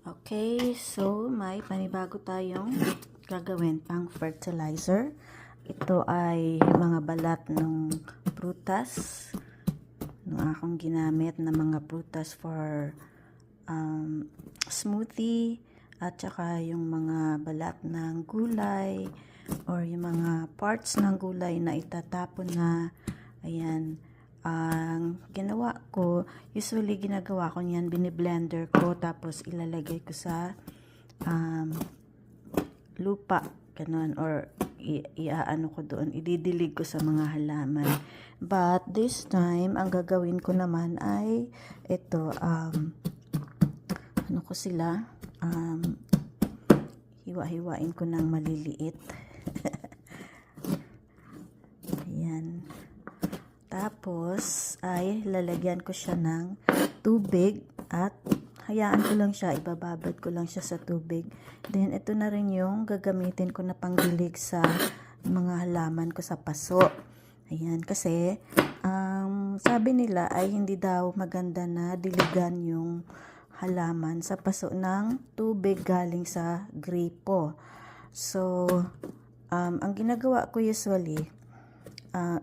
Okay, so may panibago tayong gagawin pang fertilizer. Ito ay mga balat ng prutas. Ng akong ginamit na mga prutas for smoothie at saka yung mga balat ng gulay or yung mga parts ng gulay na itatapon na. Ayan. Ang ginawa ko, usually ginagawa ko niyan, biniblender ko tapos ilalagay ko sa lupa, ganun, or iaano ko doon, ididilig ko sa mga halaman. But this time, ang gagawin ko naman ay ito, ano ko sila, hiwa-hiwain ko ng maliliit. Ayan. Tapos, ay lalagyan ko siya ng tubig at hayaan ko lang siya, ibababad ko lang siya sa tubig. Then, ito na rin yung gagamitin ko na pangdilig sa mga halaman ko sa paso. Ayan, kasi, sabi nila ay hindi daw maganda na diligan yung halaman sa paso ng tubig galing sa gripo. So, ang ginagawa ko usually,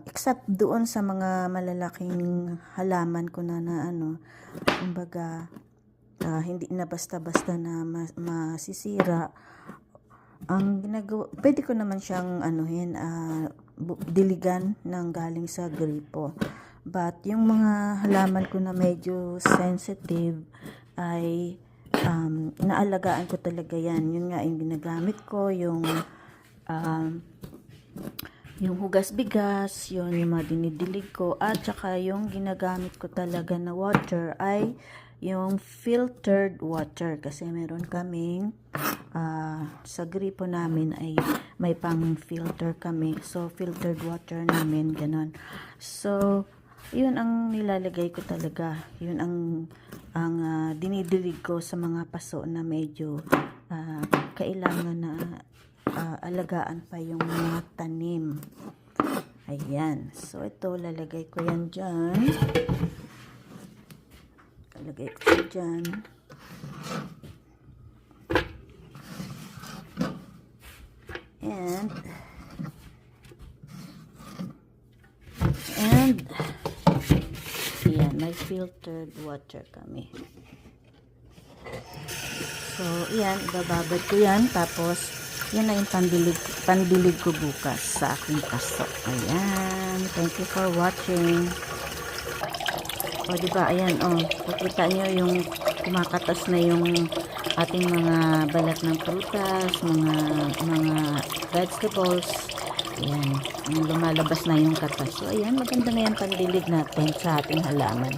except doon sa mga malalaking halaman ko na kumbaga, hindi na basta-basta na masisira. Ang ginagawa, pwede ko naman siyang diligan ng galing sa gripo. But yung mga halaman ko na medyo sensitive ay naalagaan ko talaga yan. Yun nga yung ginagamit ko, yung hugas bigas, yung mga dinidilig ko, at saka yung ginagamit ko talaga na water ay yung filtered water, kasi meron kaming sa gripo namin ay may pang filter kami, so filtered water namin, ganon. So yun ang nilalagay ko talaga, yun ang dinidilig ko sa mga paso na medyo kailangan na alagaan pa yung mga tanim. Ayan. So, ito, lalagay ko yan dyan. Lalagay ko yan dyan. And, ayan, may filtered water kami. So, ayan, ibababad ko yan. Tapos, yan na yung pandilig ko bukas sa aking paso. Ayan. Thank you for watching. O, diba? Ayan, nakita nyo yung kumakatas na yung ating mga balat ng prutas, mga vegetables. Ayan. Yung lumalabas na yung katas. So, ayan. Maganda na yan pandilig natin sa ating halaman.